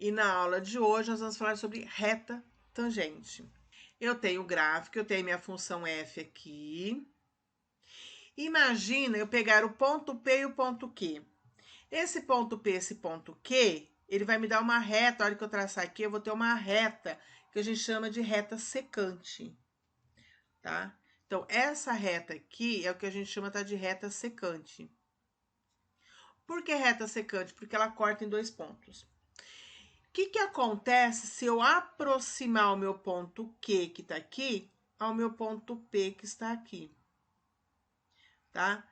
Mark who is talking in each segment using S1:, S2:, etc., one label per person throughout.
S1: E na aula de hoje nós vamos falar sobre reta tangente. Eu tenho o gráfico, eu tenho minha função f aqui. Imagina eu pegar o ponto P e o ponto Q. Esse ponto P, esse ponto Q, ele vai me dar uma reta. A hora que eu traçar aqui, eu vou ter uma reta que a gente chama de reta secante, tá? Então, essa reta aqui é o que a gente chama de reta secante. Por que reta secante? Porque ela corta em dois pontos. O que acontece se eu aproximar o meu ponto Q, que está aqui, ao meu ponto P, que está aqui? Tá?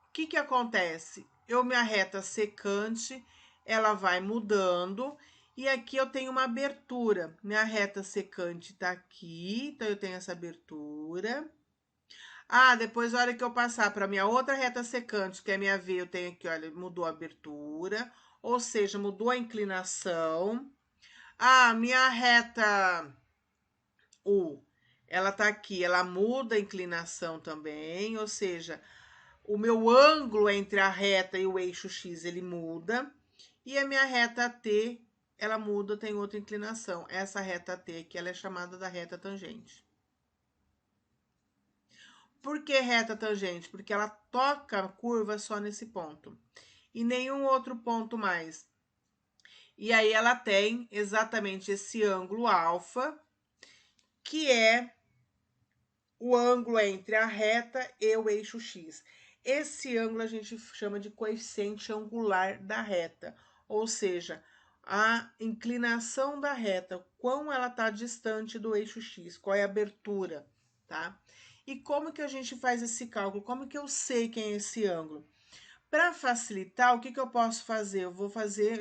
S1: O que acontece? Minha reta secante, ela vai mudando, e aqui eu tenho uma abertura. Minha reta secante tá aqui, então eu tenho essa abertura. Ah, depois, na hora que eu passar para minha outra reta secante, que é minha V, eu tenho aqui, olha, mudou a abertura, ou seja, mudou a inclinação. Ah, minha reta U, ela tá aqui, ela muda a inclinação também, ou seja, o meu ângulo entre a reta e o eixo X, ele muda. E a minha reta T, ela muda, tem outra inclinação. Essa reta T aqui, ela é chamada da reta tangente. Por que reta tangente? Porque ela toca a curva só nesse ponto. E nenhum outro ponto mais. E aí ela tem exatamente esse ângulo alfa, que é o ângulo entre a reta e o eixo X. Esse ângulo a gente chama de coeficiente angular da reta, ou seja, a inclinação da reta, quão ela está distante do eixo X, qual é a abertura, tá? E como que a gente faz esse cálculo? Como que eu sei quem é esse ângulo? Para facilitar, o que eu posso fazer? Eu vou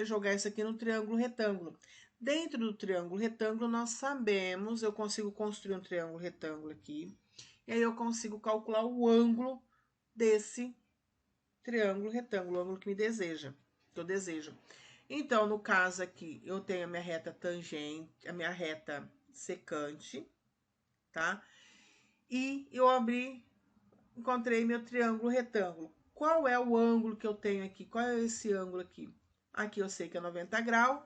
S1: jogar isso aqui no triângulo retângulo. Dentro do triângulo retângulo, nós sabemos, eu consigo construir um triângulo retângulo aqui, e aí eu consigo calcular o ângulo desse triângulo retângulo, o ângulo que eu desejo. Então, no caso aqui, eu tenho a minha reta tangente, a minha reta secante, tá? E eu encontrei meu triângulo retângulo. Qual é o ângulo que eu tenho aqui? Qual é esse ângulo aqui? Aqui eu sei que é 90 graus.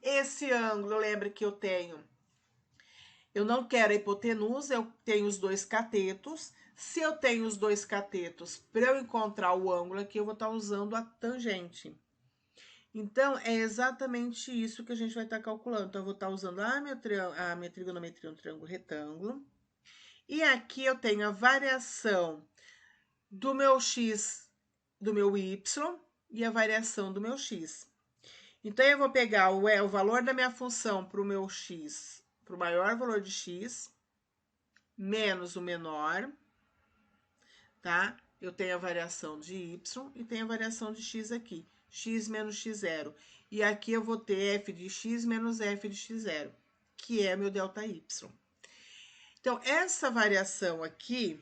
S1: Esse ângulo, lembra que eu não quero a hipotenusa, eu tenho os dois catetos. Se eu tenho os dois catetos, para eu encontrar o ângulo aqui, eu vou estar usando a tangente. Então, é exatamente isso que a gente vai estar calculando. Então, eu vou estar usando a minha trigonometria, um triângulo retângulo. E aqui eu tenho a variação do meu x, do meu y e a variação do meu x. Então, eu vou pegar o valor da minha função para o meu x, para o maior valor de x, menos o menor, tá? Eu tenho a variação de y e tenho a variação de x aqui, x menos x0. E aqui eu vou ter f de x menos f de x0, que é meu ΔY. Então, essa variação aqui,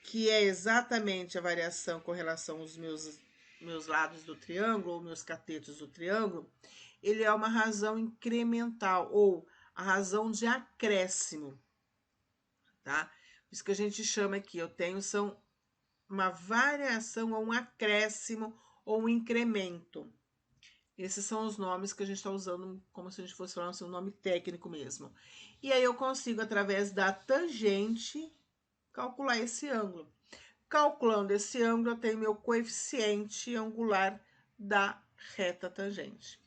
S1: que é exatamente a variação com relação aos meus lados do triângulo, ou meus catetos do triângulo, ele é uma razão incremental, ou a razão de acréscimo, tá? Isso que a gente chama aqui, eu tenho, são uma variação ou um acréscimo ou um incremento. Esses são os nomes que a gente está usando como se a gente fosse falar um nome técnico mesmo. E aí eu consigo, através da tangente, calcular esse ângulo. Calculando esse ângulo, eu tenho meu coeficiente angular da reta tangente.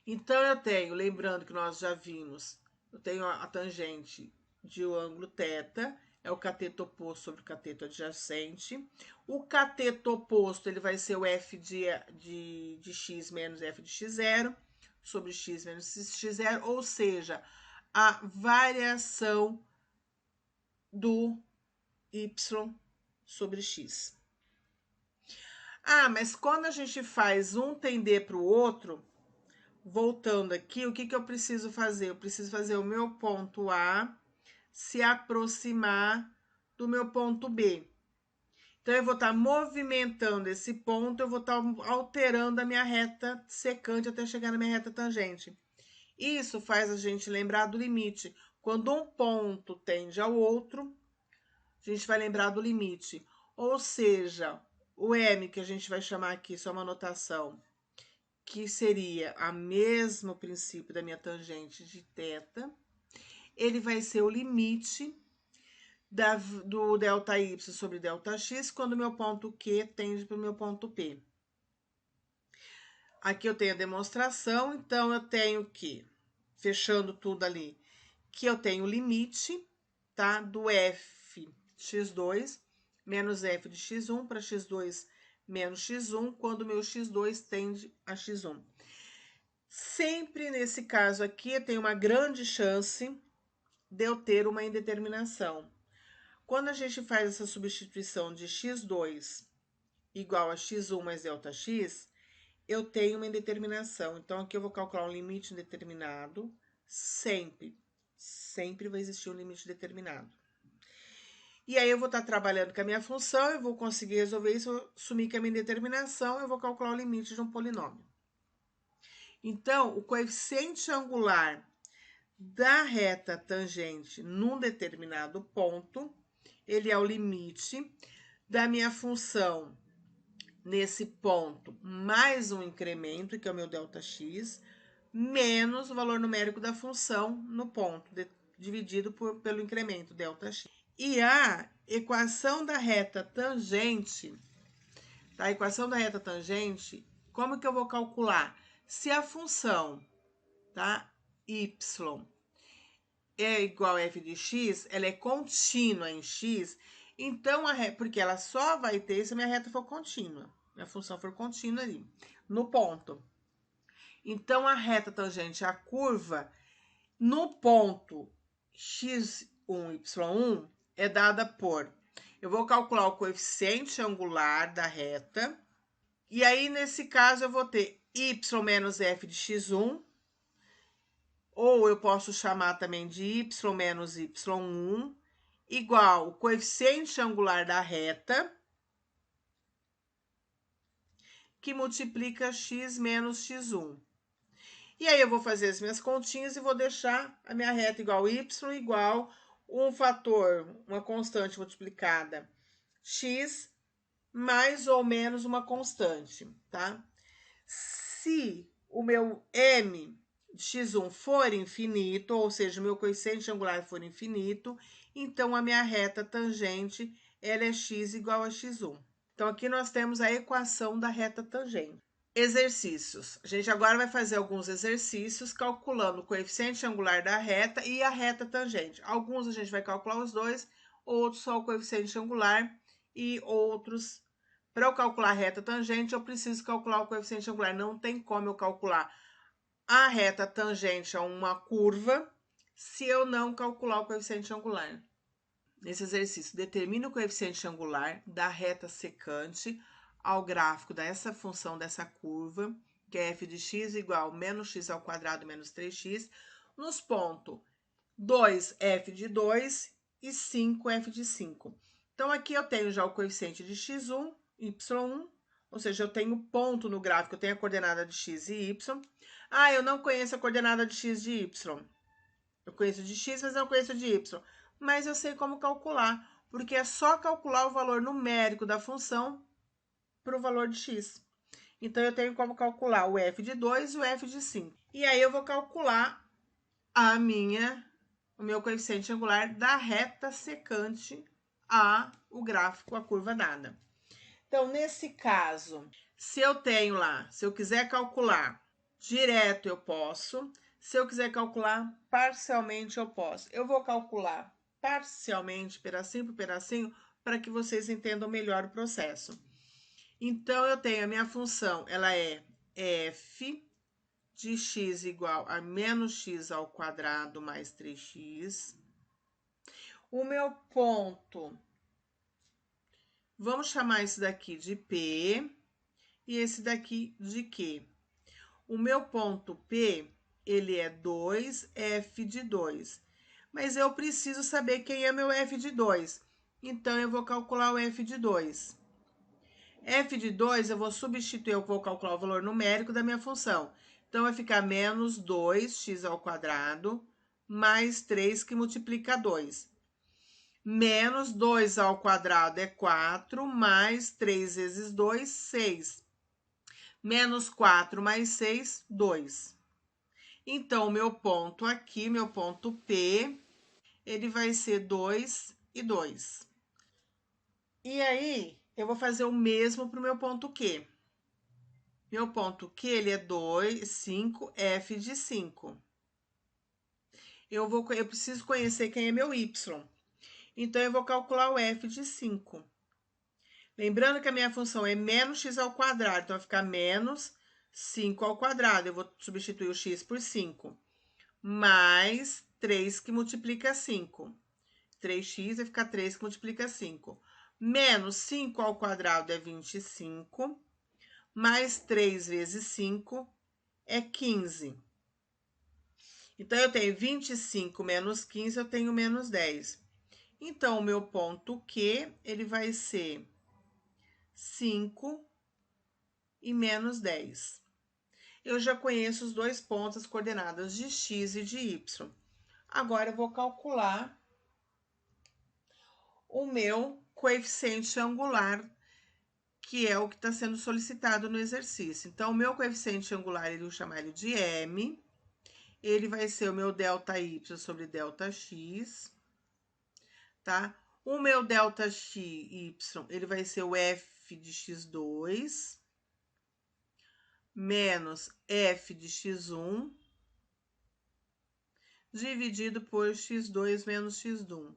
S1: Então, eu tenho, lembrando que nós já vimos, eu tenho a tangente de o ângulo θ, é o cateto oposto sobre o cateto adjacente. O cateto oposto, ele vai ser o f de x menos f de x0, sobre x menos x0, ou seja, a variação do y sobre x. Ah, mas quando a gente faz um tender para o outro, voltando aqui, o que eu preciso fazer? Eu preciso fazer o meu ponto A se aproximar do meu ponto B. Então, eu vou estar movimentando esse ponto, eu vou estar alterando a minha reta secante até chegar na minha reta tangente. Isso faz a gente lembrar do limite. Quando um ponto tende ao outro, a gente vai lembrar do limite. Ou seja, o M, que a gente vai chamar aqui, só uma anotação, que seria o mesmo princípio da minha tangente de θ, ele vai ser o limite do ΔY sobre ΔX quando o meu ponto Q tende para o meu ponto P. Aqui eu tenho a demonstração, então eu tenho que, fechando tudo ali, que eu tenho o limite, tá? Do f x2 menos f de x1 para x2 menos x1, quando o meu x2 tende a x1. Sempre nesse caso aqui, tem uma grande chance de eu ter uma indeterminação. Quando a gente faz essa substituição de x2 igual a x1 mais ΔX, eu tenho uma indeterminação. Então, aqui eu vou calcular um limite indeterminado. Sempre vai existir um limite determinado. E aí, eu vou estar trabalhando com a minha função, eu vou conseguir resolver isso, eu assumir que é a minha indeterminação, eu vou calcular o limite de um polinômio. Então, o coeficiente angular da reta tangente num determinado ponto, ele é o limite da minha função nesse ponto, mais um incremento, que é o meu ΔX, menos o valor numérico da função no ponto, dividido pelo incremento, ΔX. E a equação da reta tangente, tá? A equação da reta tangente, como que eu vou calcular? Se a função, tá, y é igual a f de x, ela é contínua em x, então, porque ela só vai ter se a minha reta for contínua, minha função for contínua ali, no ponto. Então, a reta tangente à curva, no ponto x1, y1, é dada por... Eu vou calcular o coeficiente angular da reta, e aí, nesse caso, eu vou ter y menos f de x1, ou eu posso chamar também de y menos y1, igual o coeficiente angular da reta, que multiplica x menos x1. E aí, eu vou fazer as minhas continhas e vou deixar a minha reta igual y igual um fator, uma constante multiplicada, x, mais ou menos uma constante, tá? Se o meu m de x1 for infinito, ou seja, o meu coeficiente angular for infinito, então a minha reta tangente, ela é x igual a x1. Então, aqui nós temos a equação da reta tangente. Exercícios. A gente agora vai fazer alguns exercícios calculando o coeficiente angular da reta e a reta tangente. Alguns a gente vai calcular os dois, outros só o coeficiente angular e outros... Para eu calcular a reta tangente, eu preciso calcular o coeficiente angular. Não tem como eu calcular a reta tangente a uma curva se eu não calcular o coeficiente angular. Nesse exercício, determine o coeficiente angular da reta secante ao gráfico dessa função dessa curva, que é f de x igual a menos x ao quadrado menos 3x, nos pontos 2f de 2 e 5f de 5. Então, aqui eu tenho já o coeficiente de x1, y1, ou seja, eu tenho ponto no gráfico, eu tenho a coordenada de x e y. Ah, eu não conheço a coordenada de x e de y. Eu conheço de x, mas não conheço de y. Mas eu sei como calcular, porque é só calcular o valor numérico da função para o valor de x. Então, eu tenho como calcular o f de 2 e o f de 5. E aí, eu vou calcular o meu coeficiente angular da reta secante o gráfico, a curva dada. Então, nesse caso, se eu tenho lá, se eu quiser calcular direto, eu posso. Se eu quiser calcular parcialmente, eu posso. Eu vou calcular parcialmente, pedacinho por pedacinho, para que vocês entendam melhor o processo. Então, eu tenho a minha função, ela é f de x igual a menos x ao quadrado mais 3x. O meu ponto, vamos chamar esse daqui de P e esse daqui de Q. O meu ponto P, ele é 2f de 2. Mas eu preciso saber quem é meu f de 2. Então, eu vou calcular o f de 2. F de 2, eu vou substituir, eu vou calcular o valor numérico da minha função. Então, vai ficar menos 2x ao quadrado mais 3, que multiplica 2. Menos 2 ao quadrado é 4, mais 3 vezes 2, 6. Menos 4 mais 6, 2. Então, o meu ponto aqui, meu ponto P, ele vai ser 2 e 2. E aí, eu vou fazer o mesmo para o meu ponto Q. Meu ponto Q, ele é 2, 5, F de 5. Eu preciso conhecer quem é meu Y. Então, eu vou calcular o F de 5. Lembrando que a minha função é menos x ao quadrado, então vai ficar menos 5 ao quadrado. Eu vou substituir o x por 5. Mais 3 que multiplica 5. 3x vai ficar 3 que multiplica 5. Menos 5 ao quadrado é 25. Mais 3 vezes 5 é 15. Então, eu tenho 25 menos 15, eu tenho menos 10. Então, o meu ponto Q, ele vai ser 5 e menos 10. Eu já conheço os dois pontos, as coordenadas de x e de y. Agora, eu vou calcular o meu coeficiente angular, que é o que está sendo solicitado no exercício. Então, o meu coeficiente angular, eu vou chamar ele de M. Ele vai ser o meu ΔY sobre ΔX, tá? O meu ΔXY, ele vai ser o F de x2 menos F de x1 dividido por x2 menos x1.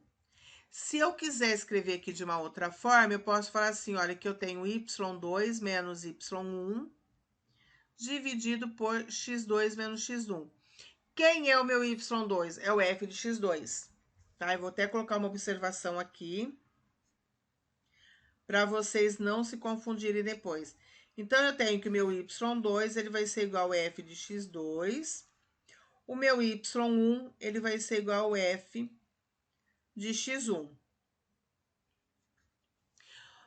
S1: Se eu quiser escrever aqui de uma outra forma, eu posso falar assim, olha, que eu tenho y2 menos y1 dividido por x2 menos x1. Quem é o meu y2? É o f de x2, tá? Eu vou até colocar uma observação aqui, para vocês não se confundirem depois. Então, eu tenho que o meu y2, ele vai ser igual a f de x2. O meu y1, ele vai ser igual ao f de x1.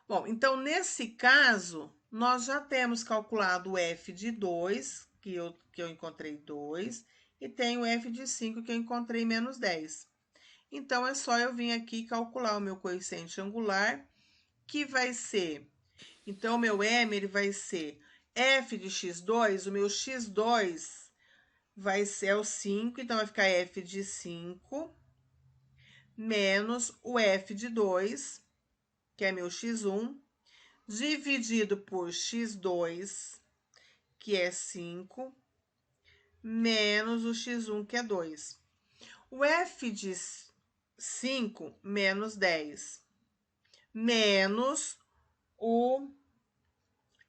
S1: Bom, então, nesse caso, nós já temos calculado o f de 2, que eu encontrei 2, e tenho o f de 5, que eu encontrei menos 10. Então, é só eu vir aqui calcular o meu coeficiente angular, que vai ser... Então, o meu m, ele vai ser f de x2, o meu x2 vai ser o 5, então vai ficar f de 5, menos o f de 2, que é meu x1, dividido por x2, que é 5, menos o x1, que é 2. O f de 5 menos 10, menos o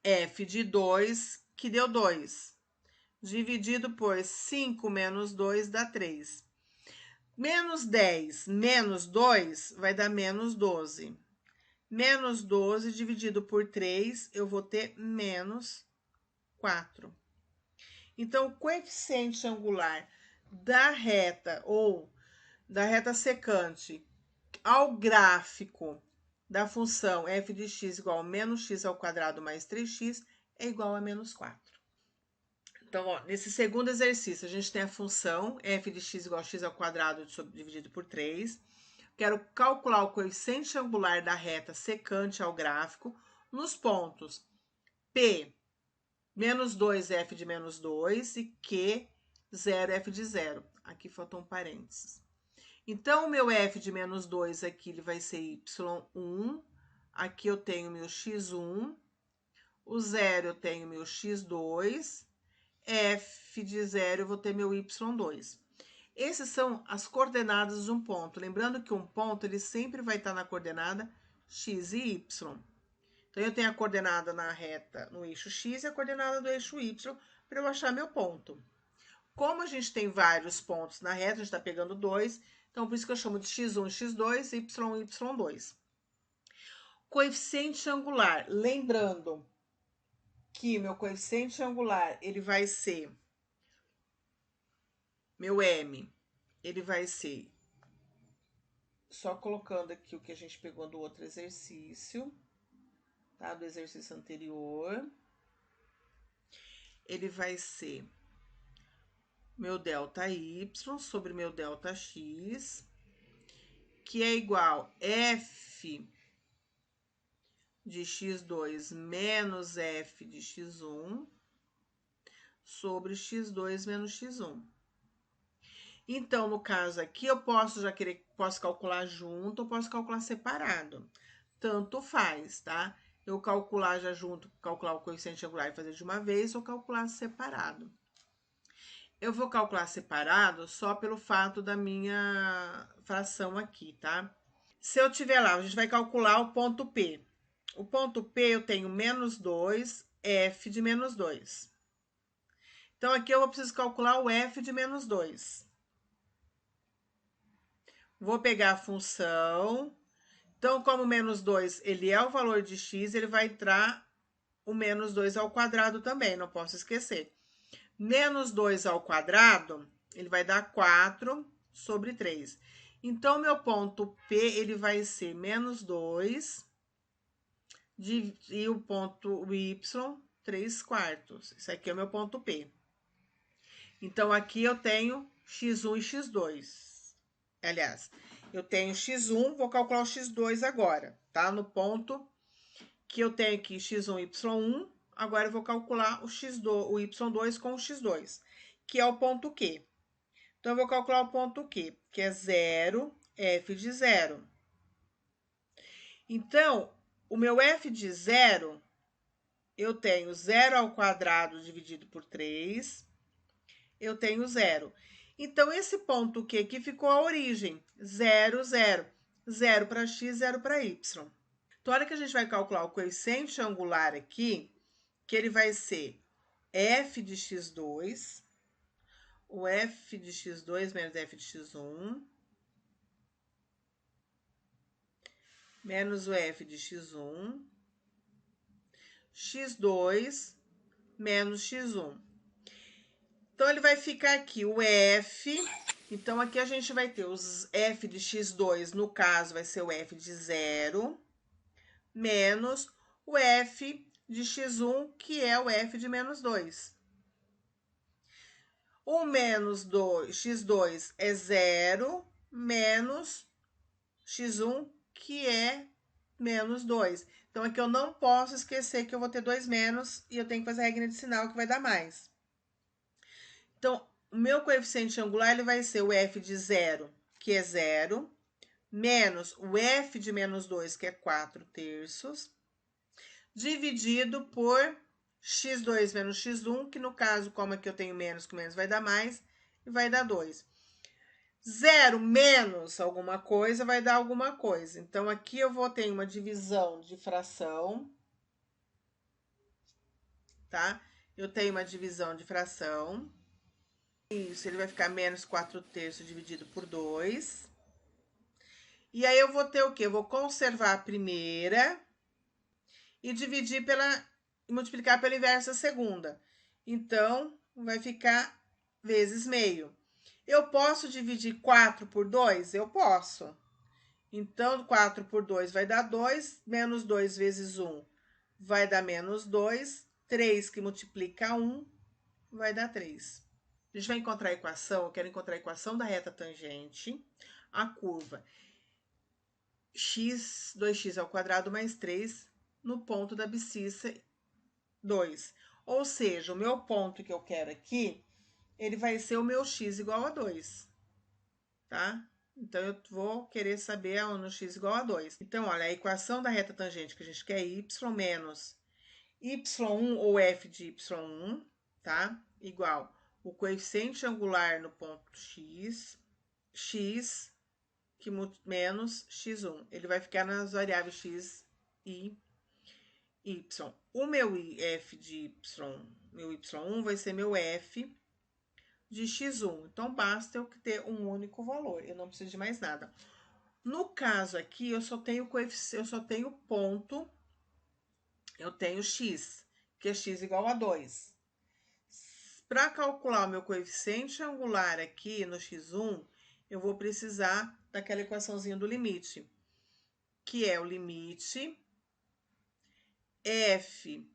S1: f de 2, que deu 2, dividido por 5 menos 2 dá 3. Menos 10 menos 2 vai dar menos 12. Menos 12 dividido por 3, eu vou ter menos 4. Então, o coeficiente angular da reta ou da reta secante ao gráfico da função f de x igual a menos x ao quadrado mais 3x é igual a menos 4. Então, ó, nesse segundo exercício, a gente tem a função f de x igual a x ao quadrado dividido por 3. Quero calcular o coeficiente angular da reta secante ao gráfico nos pontos P, menos 2, f de menos 2 e Q, 0, f de 0. Aqui faltou um parênteses. Então, o meu f de menos 2 aqui ele vai ser y1. Aqui eu tenho meu x1. O 0 eu tenho meu x2. F de 0 eu vou ter meu y2. Essas são as coordenadas de um ponto. Lembrando que um ponto ele sempre vai estar na coordenada x e y. Então, eu tenho a coordenada na reta no eixo x e a coordenada do eixo y para eu achar meu ponto. Como a gente tem vários pontos na reta, a gente está pegando 2, então por isso que eu chamo de x1 e x2, y1 e y2. Coeficiente angular. Lembrando que meu coeficiente angular ele vai ser... Meu m, ele vai ser, só colocando aqui o que a gente pegou do outro exercício, tá? Do exercício anterior. Ele vai ser meu ΔY sobre meu ΔX, que é igual a f de x2 menos f de x1 sobre x2 menos x1. Então, no caso aqui, eu posso calcular junto ou posso calcular separado. Tanto faz, tá? Eu calcular já junto, calcular o coeficiente angular e fazer de uma vez, ou calcular separado. Eu vou calcular separado só pelo fato da minha fração aqui, tá? Se eu tiver lá, a gente vai calcular o ponto P. O ponto P eu tenho menos 2, f de menos 2. Então, aqui eu vou precisar calcular o f de menos 2. Vou pegar a função. Então, como menos 2 ele é o valor de x, ele vai entrar o menos 2 ao quadrado também, não posso esquecer. Menos 2 ao quadrado, ele vai dar 4 sobre 3. Então, meu ponto P, ele vai ser menos 2 e o ponto Y, 3 quartos. Isso aqui é o meu ponto P. Então, aqui eu tenho x1 e x2. Aliás, eu tenho x1, vou calcular o x2 agora, tá? No ponto que eu tenho aqui x1 e y1, agora eu vou calcular o y2 com o x2, que é o ponto Q. Então, eu vou calcular o ponto Q, que é 0, f de 0. Então, o meu f de 0, eu tenho 0 ao quadrado dividido por 3, eu tenho 0. Então, esse ponto Q aqui ficou a origem, 0, 0. 0 para x, 0 para y. Então, a hora que a gente vai calcular o coeficiente angular aqui, que ele vai ser f de x2, o f de x2 menos f de x1, menos o f de x1, x2 menos x1. Então, ele vai ficar aqui o f. Então, aqui a gente vai ter os f de x2, no caso, vai ser o f de 0, menos o f de x1, que é o f de menos 2. O menos x2 é 0, menos x1, que é menos 2. Então, aqui eu não posso esquecer que eu vou ter 2 menos e eu tenho que fazer a regra de sinal, que vai dar mais. Então, o meu coeficiente angular ele vai ser o f de 0, que é 0, menos o f de menos 2, que é 4 terços, dividido por x2 menos x1, que no caso, como aqui eu tenho menos, que menos vai dar mais, e vai dar 2. 0 menos alguma coisa vai dar alguma coisa. Então, aqui eu vou ter uma divisão de fração, tá? Eu tenho uma divisão de fração. Isso, ele vai ficar menos 4 terços dividido por 2. E aí, eu vou ter o quê? Eu vou conservar a primeira e dividir multiplicar pela inversa a segunda. Então, vai ficar vezes meio. Eu posso dividir 4 por 2? Eu posso. Então, 4 por 2 vai dar 2, menos 2 vezes 1 vai dar menos 2, 3 que multiplica 1 vai dar 3. A gente vai encontrar a equação, eu quero encontrar a equação da reta tangente, a curva x, 2x ao quadrado mais 3 no ponto da abscissa 2. Ou seja, o meu ponto que eu quero aqui, ele vai ser o meu x igual a 2, tá? Então, eu vou querer saber no x igual a 2. Então, olha, a equação da reta tangente que a gente quer é y menos y1 ou f de y1, tá? Igual o coeficiente angular no ponto x, x que menos x1. Ele vai ficar nas variáveis x e y. O meu f de y, meu y1 vai ser meu f de x1. Então, basta eu ter um único valor, eu não preciso de mais nada. No caso aqui, eu só tenho ponto, eu tenho x, que é x igual a 2. Para calcular o meu coeficiente angular aqui no x1, eu vou precisar daquela equaçãozinha do limite, que é o limite f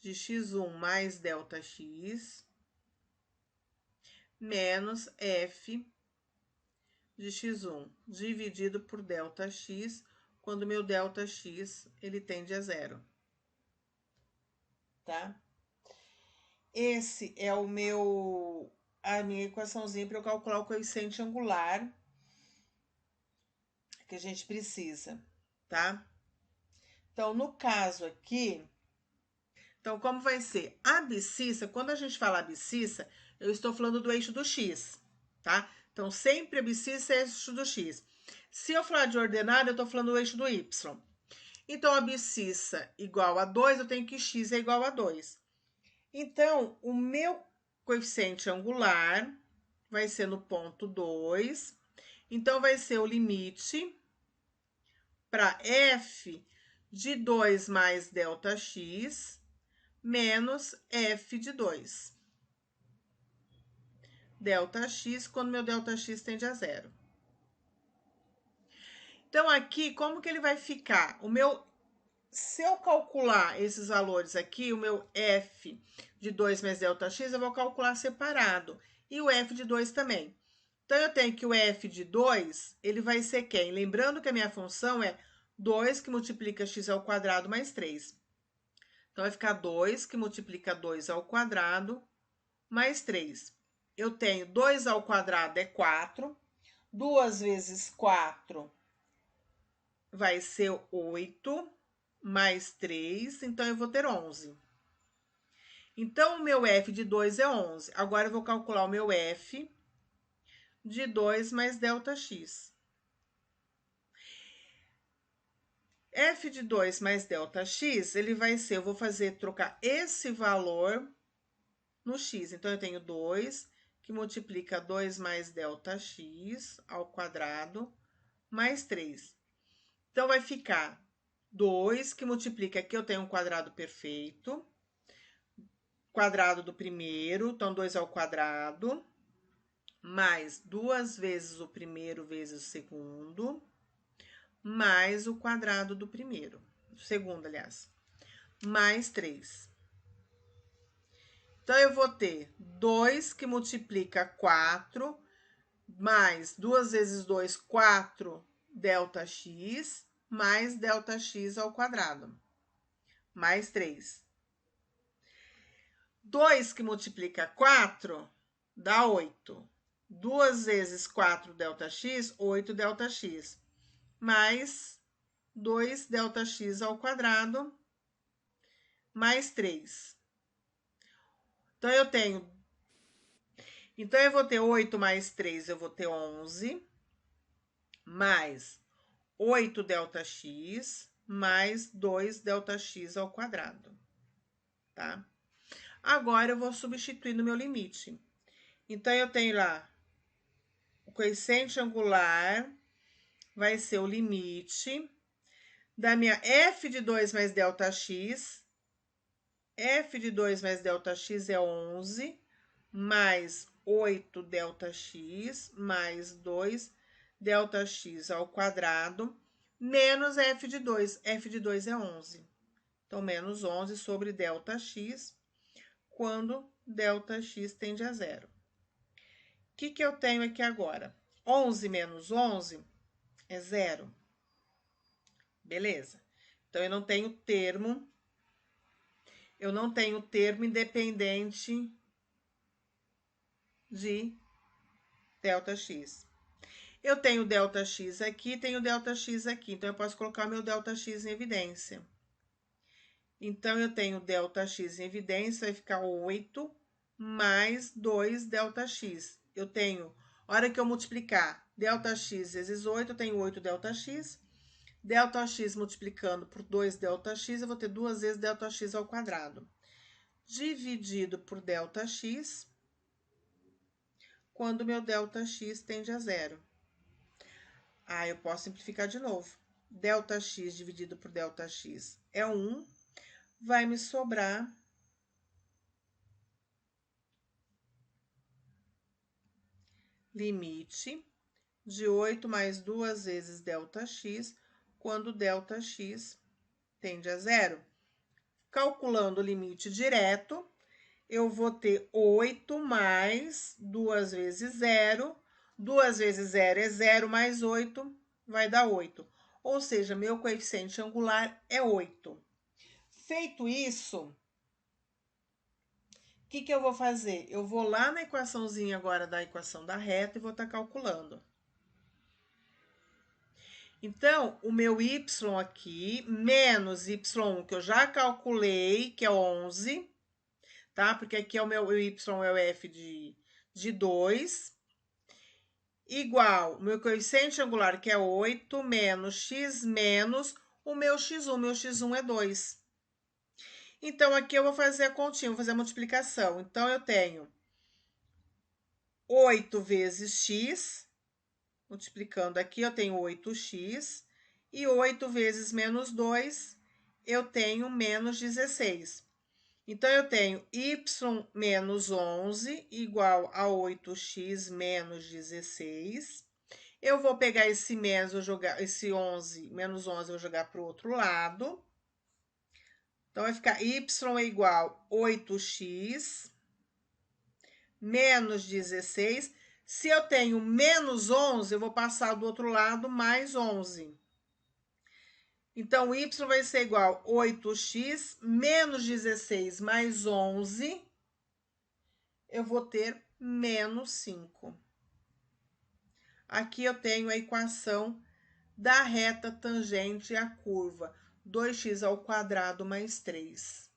S1: de x1 mais delta x menos f de x1 dividido por delta x, quando meu delta x ele tende a 0, tá? esse é a minha equaçãozinha para eu calcular o coeficiente angular que a gente precisa, tá? Então, no caso aqui, então como vai ser? A abscissa, quando a gente fala abscissa, eu estou falando do eixo do x, tá? Então, sempre abscissa é eixo do x. Se eu falar de ordenada, eu estou falando do eixo do y. Então, abscissa igual a 2, eu tenho que x é igual a 2. Então, o meu coeficiente angular vai ser no ponto 2. Então, vai ser o limite para f de 2 mais ΔX menos f de 2. ΔX, quando meu ΔX tende a zero. Então, aqui, como que ele vai ficar? Se eu calcular esses valores aqui, o meu f de 2 mais ΔX, eu vou calcular separado. E o f de 2 também. Então, eu tenho que o f de 2, ele vai ser quem? Lembrando que a minha função é 2 que multiplica x ao quadrado mais 3. Então, vai ficar 2 que multiplica 2 ao quadrado mais 3. Eu tenho 2 ao quadrado é 4. 2 vezes 4 vai ser 8, mais 3, então eu vou ter 11. Então, o meu f de 2 é 11. Agora, eu vou calcular o meu f de 2 mais ΔX. F de 2 mais ΔX, ele vai ser, eu vou trocar esse valor no x. Então, eu tenho 2, que multiplica 2 mais ΔX ao quadrado, mais 3. Então, vai ficar 2, que multiplica, aqui eu tenho um quadrado perfeito, quadrado do primeiro, então 2 ao quadrado, mais 2 vezes o primeiro vezes o segundo, mais o quadrado do primeiro, do segundo, aliás, mais 3. Então, eu vou ter 2 que multiplica 4, mais 2 vezes 2, 4 ΔX, mais ΔX ao quadrado, mais 3. 2 que multiplica 4 dá 8. 2 vezes 4 ΔX, 8 ΔX, mais 2 ΔX ao quadrado, mais 3. Então, eu vou ter 8 mais 3, eu vou ter 11, mais 8 ΔX, mais 2 ΔX ao quadrado, tá? Agora, eu vou substituir no meu limite. Então, eu tenho lá, o coeficiente angular vai ser o limite da minha f de 2 mais ΔX. F de 2 mais ΔX é 11, mais 8 ΔX, mais 2 ΔX ao quadrado, menos f de 2. F de 2 é 11. Então, menos 11 sobre ΔX, quando ΔX tende a zero. O que eu tenho aqui agora? 11 menos 11 é zero. Beleza? Então, eu não tenho termo independente de ΔX. Eu tenho ΔX aqui, tenho ΔX aqui. Então, eu posso colocar meu ΔX em evidência. Então, eu tenho ΔX em evidência, vai ficar 8 mais 2 ΔX. Eu tenho, a hora que eu multiplicar ΔX vezes 8, eu tenho 8 ΔX. ΔX multiplicando por 2 ΔX, eu vou ter 2 vezes ΔX ao quadrado. Dividido por ΔX, quando meu ΔX tende a zero. Eu posso simplificar de novo. ΔX dividido por ΔX é 1. Vai me sobrar limite de 8 mais 2 vezes ΔX, quando ΔX tende a zero. Calculando o limite direto, eu vou ter 8 mais 2 vezes 0. 2 vezes 0 é 0, mais 8 vai dar 8. Ou seja, meu coeficiente angular é 8. Feito isso, O que que eu vou fazer? Eu vou lá na equaçãozinha agora da equação da reta e vou estar calculando. Então, o meu y aqui, menos y1, que eu já calculei, que é 11, tá? Porque aqui é o meu y, é o f de 2, igual o meu coeficiente angular, que é 8, menos x menos o meu x1. Meu x1 é 2. Então, aqui eu vou fazer a continha, vou fazer a multiplicação. Então, eu tenho 8 vezes x, multiplicando aqui, eu tenho 8x, e 8 vezes menos 2, eu tenho menos 16. Então, eu tenho y menos 11 igual a 8x menos 16. Eu vou pegar esse menos, vou jogar esse 11, menos 11, eu vou jogar para o outro lado. Então, vai ficar y é igual a 8x menos 16. Se eu tenho menos 11, eu vou passar do outro lado mais 11. Então, y vai ser igual a 8x menos 16 mais 11. Eu vou ter menos 5. Aqui eu tenho a equação da reta tangente à curva. 2x ao quadrado mais 3.